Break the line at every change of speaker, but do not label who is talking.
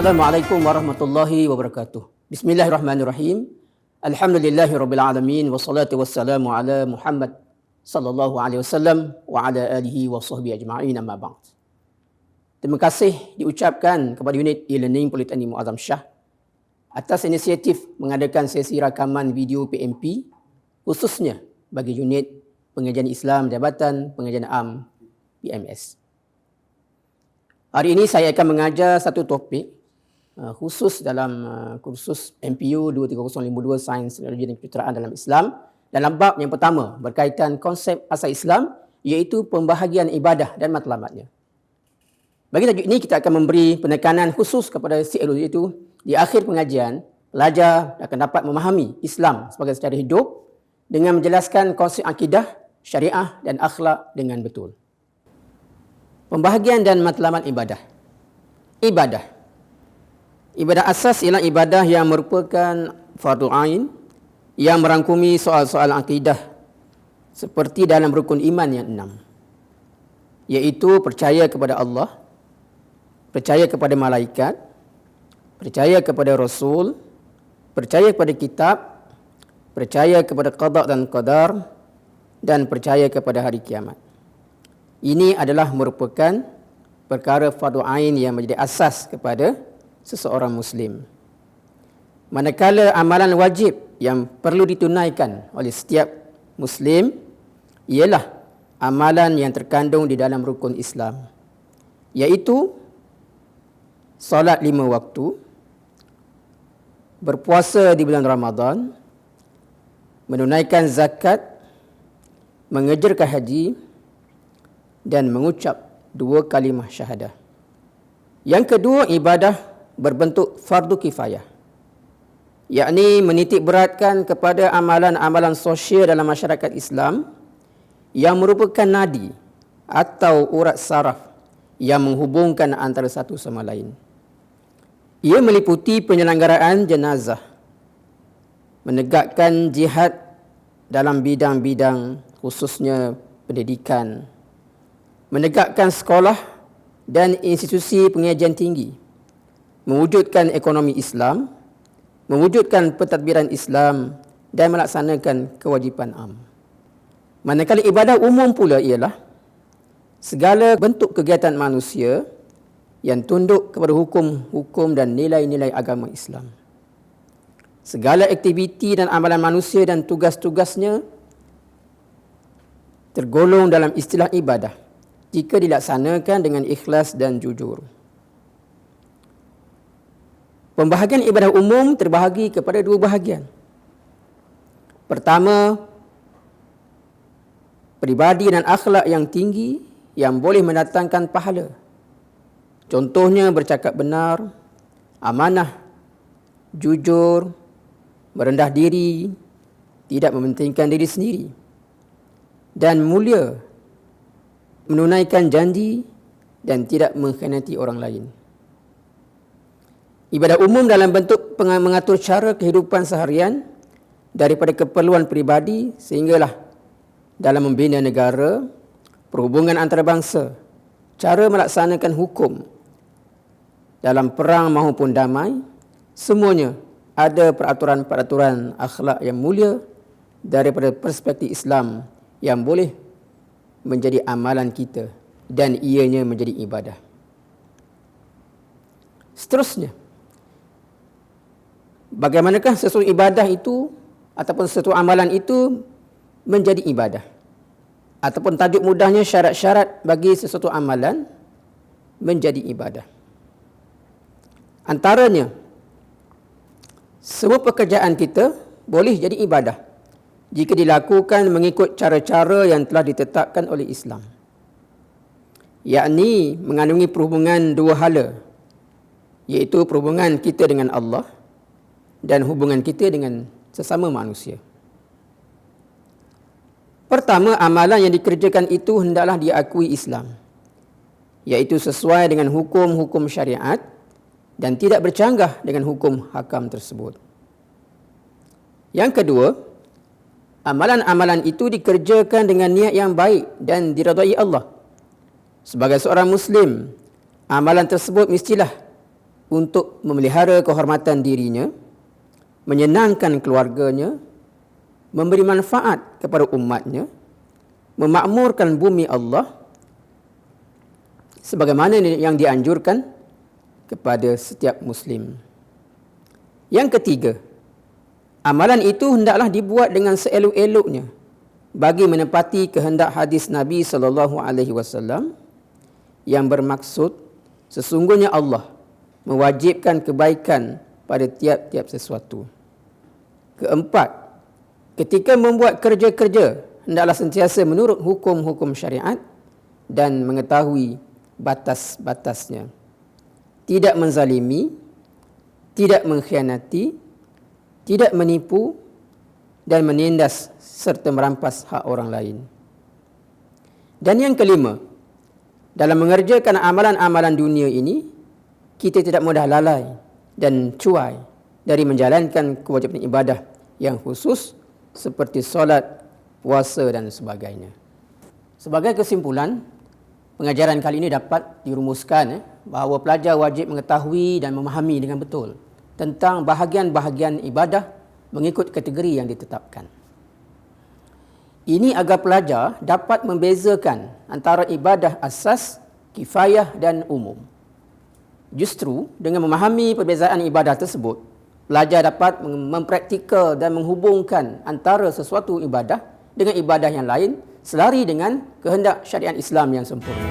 Assalamualaikum warahmatullahi wabarakatuh. Bismillahirrahmanirrahim. Alhamdulillahirabbil alamin wassalatu wassalamu ala Muhammad sallallahu alaihi wasallam wa ala alihi wa sahbihi ajma'in, amma ba'd. Terima kasih diucapkan kepada unit e-learning Politeknik Muazzam Shah atas inisiatif mengadakan sesi rakaman video PMP khususnya bagi unit Pengajian Islam Jabatan Pengajian Am PMS. Hari ini saya akan mengajar satu topik khusus dalam kursus MPU 23052 Sains, Teknologi dan Kejuruteraan dalam Islam, dalam bab yang pertama berkaitan konsep asal Islam, iaitu pembahagian ibadah dan matlamatnya. Bagi tajuk ini kita akan memberi penekanan khusus kepada iaitu di akhir pengajian pelajar akan dapat memahami Islam sebagai secara hidup dengan menjelaskan konsep akidah, syariah dan akhlak dengan betul. Pembahagian dan matlamat ibadah. Ibadah asas ialah ibadah yang merupakan fardu ain yang merangkumi soal-soal akidah seperti dalam rukun iman yang 6, iaitu percaya kepada Allah, percaya kepada malaikat, percaya kepada Rasul, percaya kepada kitab, percaya kepada qada dan qadar, dan percaya kepada hari kiamat. Ini adalah merupakan perkara fardu ain yang menjadi asas kepada seseorang Muslim. Manakala amalan wajib yang perlu ditunaikan oleh setiap Muslim ialah amalan yang terkandung di dalam rukun Islam, iaitu solat 5 waktu, berpuasa di bulan Ramadan, menunaikan zakat, mengerjakan haji dan mengucap 2 kalimah syahadah. Yang kedua, ibadah berbentuk fardu kifayah, yakni menitik beratkan kepada amalan-amalan sosial dalam masyarakat Islam yang merupakan nadi atau urat saraf yang menghubungkan antara satu sama lain. Ia meliputi penyelenggaraan jenazah, menegakkan jihad dalam bidang-bidang khususnya pendidikan, menegakkan sekolah dan institusi pengajian tinggi, mewujudkan ekonomi Islam, mewujudkan pentadbiran Islam dan melaksanakan kewajipan am. Manakala ibadah umum pula ialah segala bentuk kegiatan manusia yang tunduk kepada hukum-hukum dan nilai-nilai agama Islam. Segala aktiviti dan amalan manusia dan tugas-tugasnya tergolong dalam istilah ibadah jika dilaksanakan dengan ikhlas dan jujur. Pembahagian ibadah umum terbahagi kepada 2 bahagian. Pertama, peribadi dan akhlak yang tinggi yang boleh mendatangkan pahala. Contohnya bercakap benar, amanah, jujur, merendah diri, tidak mementingkan diri sendiri, dan mulia, menunaikan janji dan tidak mengkhianati orang lain. Ibadah umum dalam bentuk mengatur cara kehidupan seharian daripada keperluan peribadi sehinggalah dalam membina negara, perhubungan antarabangsa, cara melaksanakan hukum dalam perang maupun damai, semuanya ada peraturan-peraturan akhlak yang mulia daripada perspektif Islam yang boleh menjadi amalan kita dan ianya menjadi ibadah. Seterusnya, bagaimanakah sesuatu ibadah itu ataupun sesuatu amalan itu menjadi ibadah? Ataupun tajuk mudahnya syarat-syarat bagi sesuatu amalan menjadi ibadah. Antaranya, semua pekerjaan kita boleh jadi ibadah jika dilakukan mengikut cara-cara yang telah ditetapkan oleh Islam, yakni mengandungi perhubungan 2 hala, iaitu perhubungan kita dengan Allah dan hubungan kita dengan sesama manusia. Pertama, amalan yang dikerjakan itu hendaklah diakui Islam, iaitu sesuai dengan hukum-hukum syariat dan tidak bercanggah dengan hukum hakam tersebut. Yang kedua, amalan-amalan itu dikerjakan dengan niat yang baik dan diridai Allah. Sebagai seorang Muslim, amalan tersebut mestilah untuk memelihara kehormatan dirinya, menyenangkan keluarganya, memberi manfaat kepada umatnya, memakmurkan bumi Allah sebagaimana yang dianjurkan kepada setiap Muslim. Yang ketiga, amalan itu hendaklah dibuat dengan seelok-eloknya bagi menepati kehendak hadis Nabi SAW yang bermaksud sesungguhnya Allah mewajibkan kebaikan pada tiap-tiap sesuatu. Keempat, ketika membuat kerja-kerja hendaklah sentiasa menurut hukum-hukum syariat dan mengetahui batas-batasnya. Tidak menzalimi, tidak mengkhianati, tidak menipu dan menindas serta merampas hak orang lain. Dan yang kelima, dalam mengerjakan amalan-amalan dunia ini, kita tidak mudah lalai dan cuai dari menjalankan kewajipan ibadah yang khusus seperti solat, puasa dan sebagainya. Sebagai kesimpulan, pengajaran kali ini dapat dirumuskan bahawa pelajar wajib mengetahui dan memahami dengan betul tentang bahagian-bahagian ibadah mengikut kategori yang ditetapkan. Ini agar pelajar dapat membezakan antara ibadah asas, kifayah dan umum. Justru dengan memahami perbezaan ibadah tersebut, pelajar dapat mempraktikal dan menghubungkan antara sesuatu ibadah dengan ibadah yang lain selari dengan kehendak syariat Islam yang sempurna.